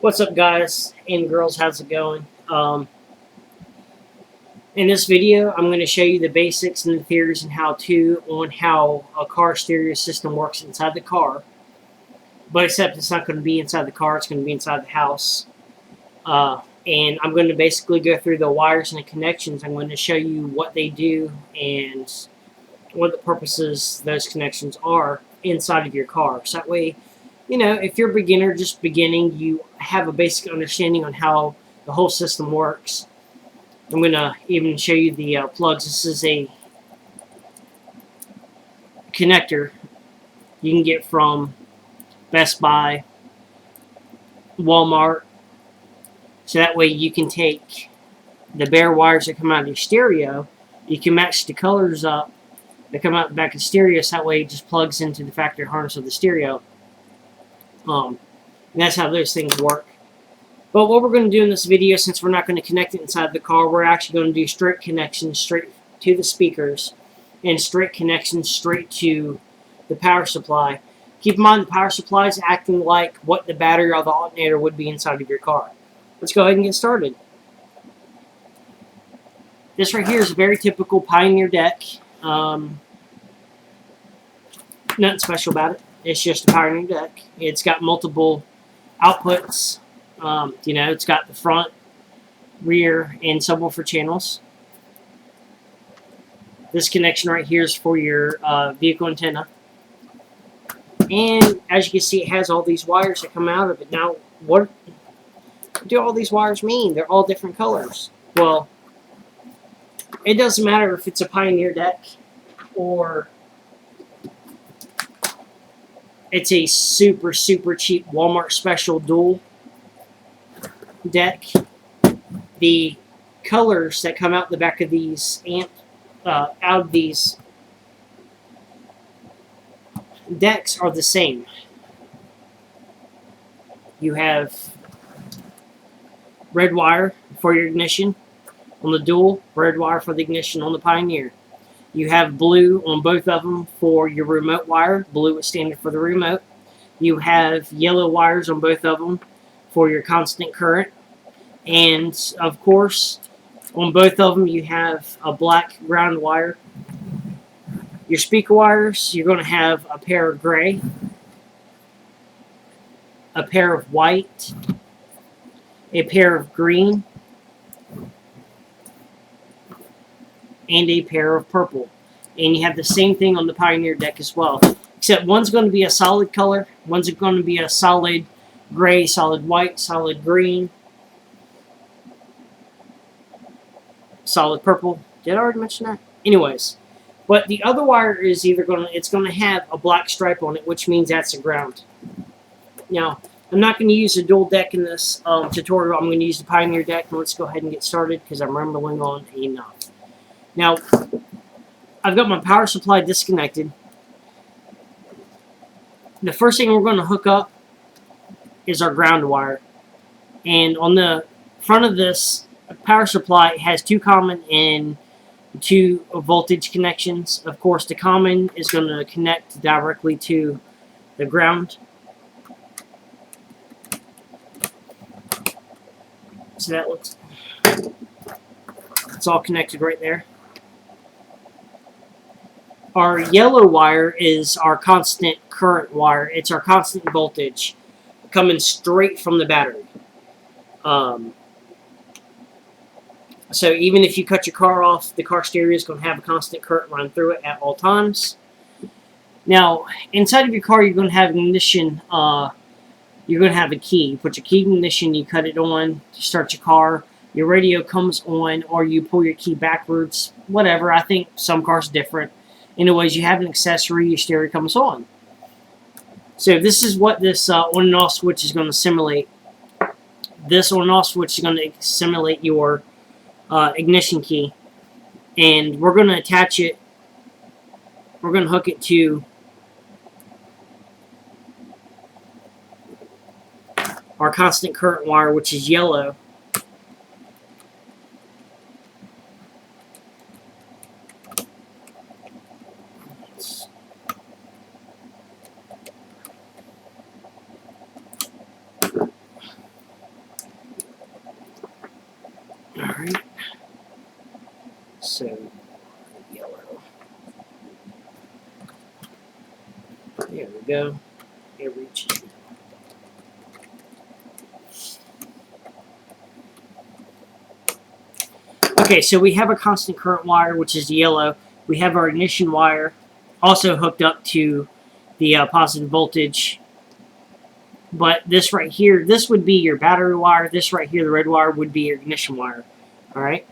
What's up, guys and girls? How's it going? In this video, I'm going to show you the basics and the theories and how-to on how a car stereo system works inside the car. But except it's not going to be inside the car; it's going to be inside the house. And I'm going to basically go through the wires and the connections. I'm going to show you what they do and what the purposes those connections are inside of your car. So that way, if you're a beginner, just beginning, you have a basic understanding on how the whole system works. I'm going to even show you the plugs. This is a connector you can get from Best Buy, Walmart. So that way you can take the bare wires that come out of your stereo, you can match the colors up that come out the back of the stereo, so that way it just plugs into the factory harness of the stereo. And that's how those things work. But what we're going to do in this video, since we're not going to connect it inside the car, we're actually going to do straight connections straight to the speakers and straight connections straight to the power supply. Keep in mind the power supply is acting like what the battery or the alternator would be inside of your car. Let's go ahead and get started. This right here is a very typical Pioneer deck. Nothing special about it. It's just a Pioneer deck. It's got multiple outputs. It's got the front, rear, and subwoofer channels. This connection right here is for your vehicle antenna. And as you can see, it has all these wires that come out of it. Now, what do all these wires mean? They're all different colors. Well, it doesn't matter if it's a Pioneer deck or it's a super, super cheap Walmart special dual deck. The colors that come out the back of these out of these decks are the same. You have red wire for your ignition on the dual, red wire for the ignition on the Pioneer. You have blue on both of them for your remote wire. Blue is standard for the remote. You have yellow wires on both of them for your constant current. And, of course, on both of them you have a black ground wire. Your speaker wires, you're going to have a pair of gray, a pair of white, a pair of green, and a pair of purple. And you have the same thing on the Pioneer deck as well. Except one's going to be a solid color, one's going to be a solid gray, solid white, solid green, solid purple. Did I already mention that? Anyways. But the other wire is either going to have a black stripe on it, which means that's a ground. Now, I'm not going to use a dual deck in this tutorial. I'm going to use the Pioneer deck. And let's go ahead and get started because I'm rambling on enough. Now, I've got my power supply disconnected. The first thing we're going to hook up is our ground wire. And on the front of this power supply, it has two common and two voltage connections. Of course, the common is going to connect directly to the ground. So that looks, it's all connected right there. Our yellow wire is our constant current wire. It's our constant voltage coming straight from the battery. So even if you cut your car off, the car stereo is going to have a constant current run through it at all times. Now, inside of your car, you're going to have ignition. You're going to have a key. You put your key in ignition, you cut it on, you start your car. Your radio comes on, or you pull your key backwards. Whatever. I think some cars are different. Anyways, you have an accessory, your stereo comes on. So this is what this on and off switch is going to simulate. This on and off switch is going to simulate your ignition key. And we're going to attach it, we're going to hook it to our constant current wire, which is yellow. go. It reaches. Okay, so we have a constant current wire, which is yellow. We have our ignition wire also hooked up to the positive voltage. But this right here, this would be your battery wire. This right here, the red wire, would be your ignition wire. All right.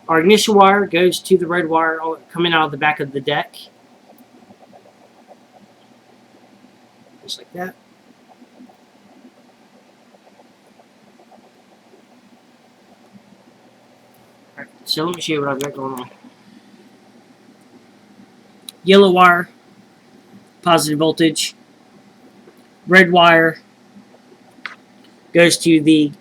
Our ignition wire goes to the red wire coming out of the back of the deck. Just like that. All right, so let me show you what I've got going on. Yellow wire, positive voltage. Red wire goes to the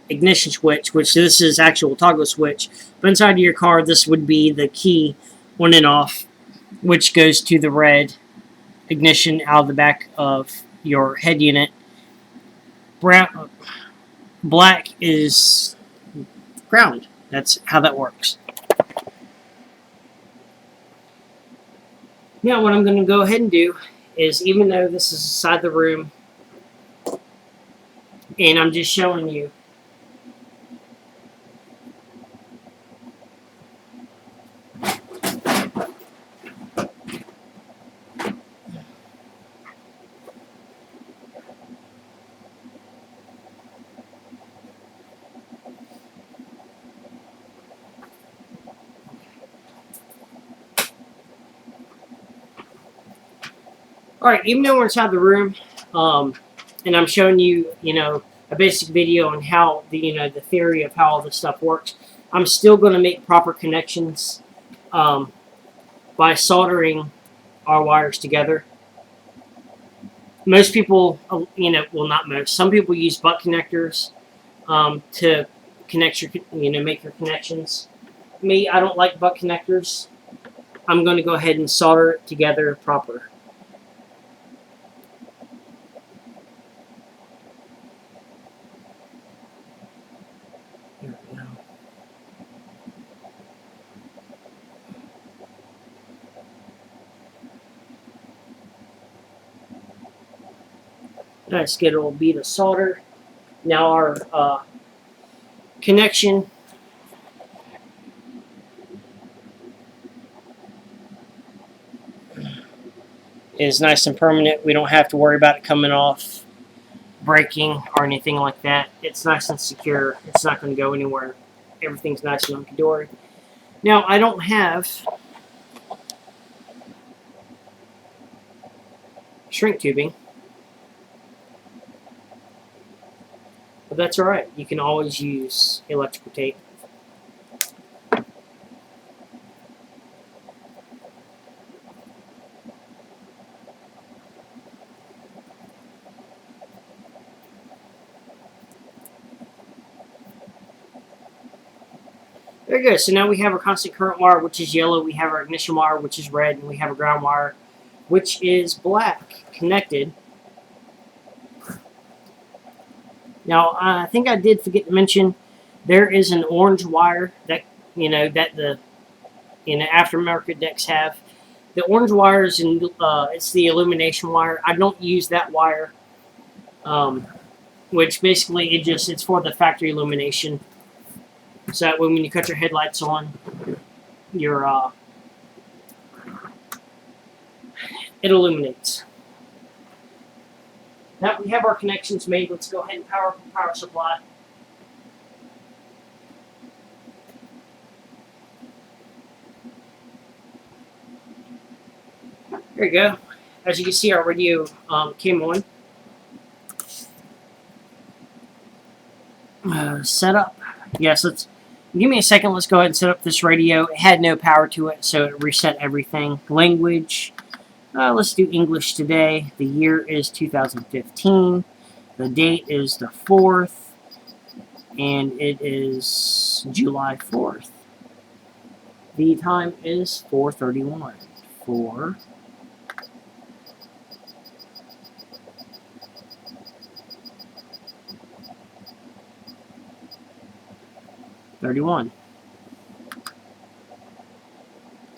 ignition switch, which this is actual toggle switch. But inside of your car, this would be the key on and off, which goes to the red ignition out of the back of your head unit. Black is ground. That's how that works. Now what I'm going to go ahead and do is, even though this is inside the room, and I'm just showing you, alright, even though we're inside the room, and I'm showing you, a basic video on how the theory of how all this stuff works, I'm still going to make proper connections by soldering our wires together. Most people, well, not most, some people use butt connectors to connect your, make your connections. Me, I don't like butt connectors. I'm going to go ahead and solder it together proper. Here we go. Nice, get a little bead of solder. Now our connection is nice and permanent. We don't have to worry about it coming off, breaking, or anything like that. It's nice and secure. It's not going to go anywhere. Everything's nice and hunky-dory. Now, I don't have shrink tubing, but that's alright. You can always use electrical tape. There we go. So now we have our constant current wire, which is yellow. We have our ignition wire, which is red. And we have a ground wire, which is black, connected. Now, I think I did forget to mention, there is an orange wire that, that the aftermarket decks have. The orange wire is it's the illumination wire. I don't use that wire, which basically it's for the factory illumination. So that when you cut your headlights on, it illuminates. Now we have our connections made. Let's go ahead and power up the power supply. There you go. As you can see, our radio came on. Setup. Yes, give me a second. Let's go ahead and set up this radio. It had no power to it, so it reset everything. Language. Let's do English today. The year is 2015. The date is the 4th. And it is July 4th. The time is 4:31. 4:31.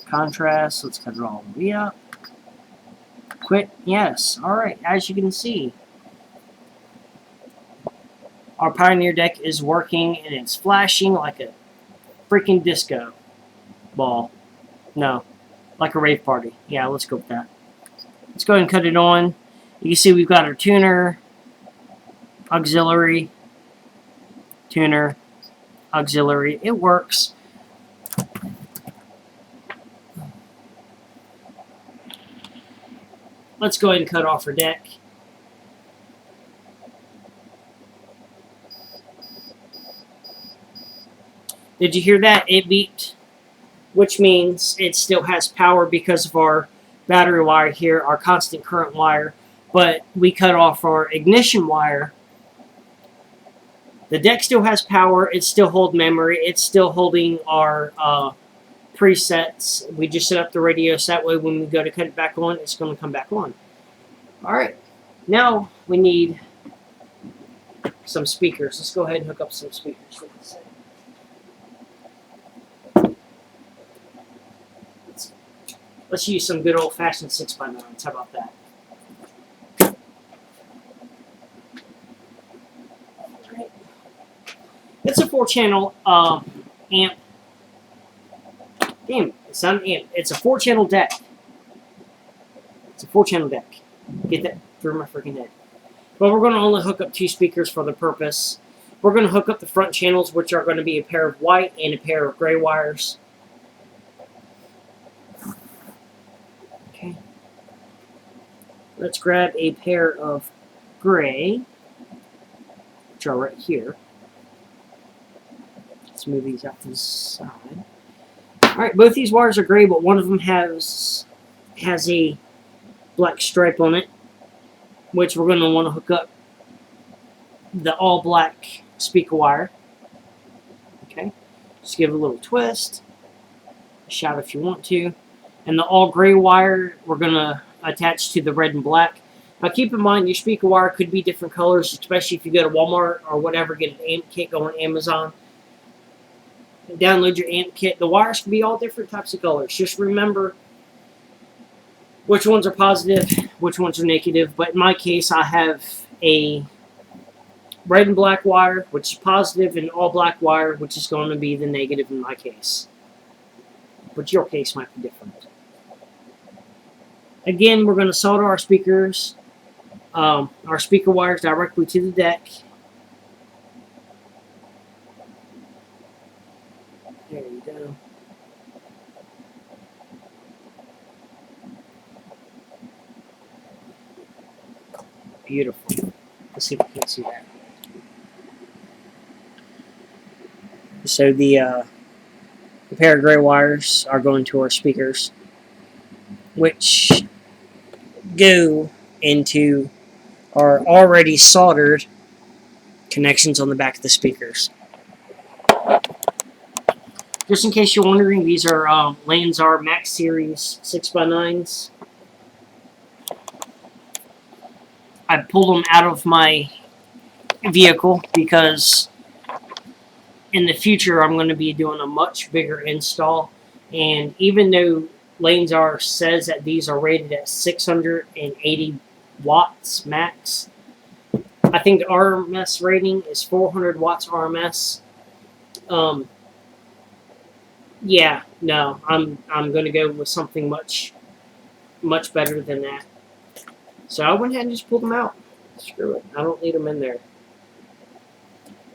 Contrast, let's cut it all the way up. Quit. Yes. Alright, as you can see, our Pioneer deck is working and it's flashing like a freaking disco ball. No, like a rave party. Yeah, let's go with that. Let's go ahead and cut it on. You can see we've got our tuner, auxiliary, tuner, auxiliary. It works. Let's go ahead and cut off our deck. Did you hear that? It beeped, which means it still has power because of our battery wire here, our constant current wire. But we cut off our ignition wire. The deck still has power. It still holds memory. It's still holding our presets. We just set up the radio so that way when we go to cut it back on, it's going to come back on. Alright, now we need some speakers. Let's go ahead and hook up some speakers. Let's use some good old-fashioned 6x9s. How about that? Right. It's a 4-channel amp. Damn, it's not an amp. It's a 4-channel deck. It's a 4-channel deck. Get that through my freaking head. But we're going to only hook up 2 speakers for the purpose. We're going to hook up the front channels, which are going to be a pair of white and a pair of gray wires. Okay. Let's grab a pair of gray, which are right here. Let's move these out to the side. Alright, both these wires are gray, but one of them has a black stripe on it, which we're going to want to hook up the all black speaker wire. Okay, just give it a little twist, a shout if you want to, and the all gray wire we're going to attach to the red and black. Now keep in mind your speaker wire could be different colors, especially if you go to Walmart or whatever, get an amp kit, go on Amazon, download your amp kit. The wires can be all different types of colors. Just remember which ones are positive, which ones are negative. But in my case, I have a red and black wire, which is positive, and all black wire, which is going to be the negative in my case. But your case might be different. Again, we're going to solder our speakers, our speaker wires directly to the deck. There you go. Beautiful. Let's see if we can see that. So the pair of gray wires are going to our speakers, which go into our already soldered connections on the back of the speakers. Just in case you're wondering, these are Lanzar Max Series 6x9s. I pulled them out of my vehicle because in the future I'm going to be doing a much bigger install, and even though Lanzar says that these are rated at 680 watts max, I think the RMS rating is 400 watts RMS. Yeah, no, I'm going to go with something much better than that. So I went ahead and just pulled them out. Screw it. I don't need them in there.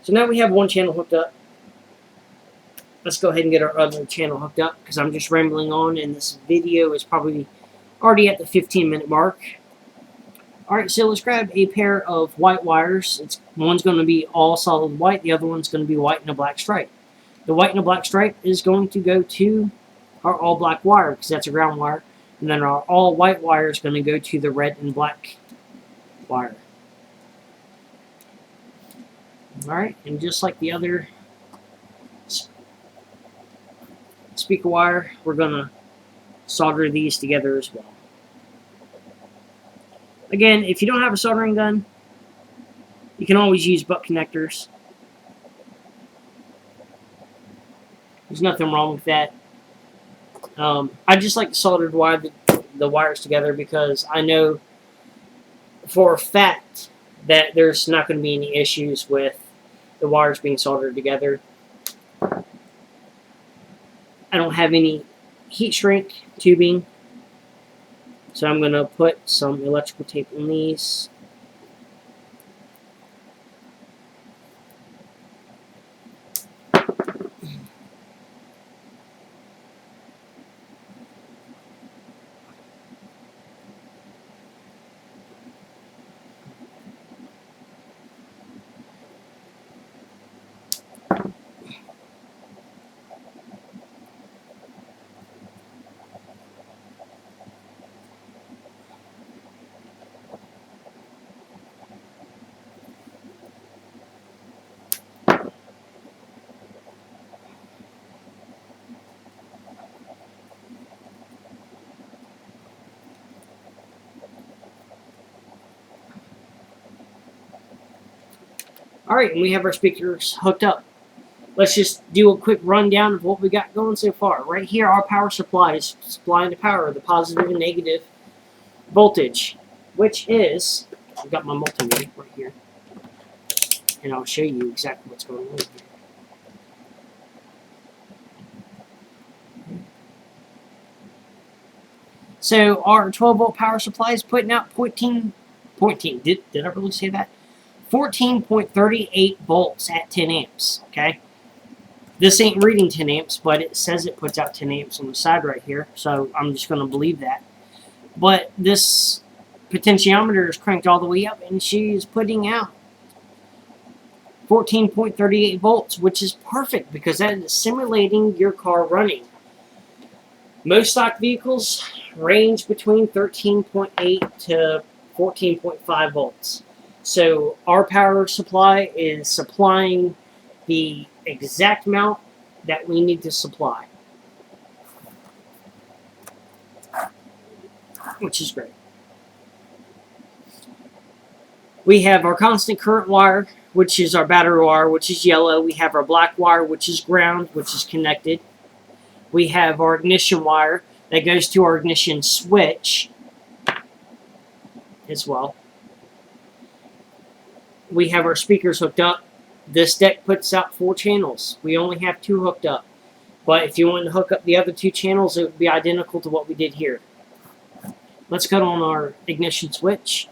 So now we have one channel hooked up. Let's go ahead and get our other channel hooked up because I'm just rambling on and this video is probably already at the 15-minute mark. Alright, so let's grab a pair of white wires. One's going to be all solid white. The other one's going to be white and a black stripe. The white and a black stripe is going to go to our all black wire because that's a ground wire. And then our all white wire is going to go to the red and black wire. Alright, and just like the other speaker wire, we're going to solder these together as well. Again, if you don't have a soldering gun, you can always use butt connectors. There's nothing wrong with that. I just like the soldered wire. the wires together, because I know for a fact that there's not going to be any issues with the wires being soldered together. I don't have any heat shrink tubing, so I'm going to put some electrical tape on these. Alright, and we have our speakers hooked up. Let's just do a quick rundown of what we got going so far. Right here, our power supply is supplying the power, the positive and negative voltage, which is, I've got my multimeter right here, and I'll show you exactly what's going on here. So our 12-volt power supply is putting out did I really say that? 14.38 volts at 10 amps, okay? This ain't reading 10 amps, but it says it puts out 10 amps on the side right here, so I'm just going to believe that. But this potentiometer is cranked all the way up, and she's putting out 14.38 volts, which is perfect because that is simulating your car running. Most stock vehicles range between 13.8 to 14.5 volts. So our power supply is supplying the exact amount that we need to supply, which is great. We have our constant current wire, which is our battery wire, which is yellow. We have our black wire, which is ground, which is connected. We have our ignition wire that goes to our ignition switch as well. We have our speakers hooked up. This deck puts out 4 channels. We only have 2 hooked up. But if you want to hook up the other 2 channels, it would be identical to what we did here. Let's cut on our ignition switch.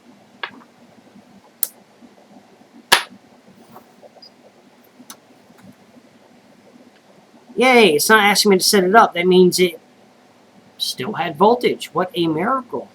Yay, it's not asking me to set it up. That means it still had voltage. What a miracle.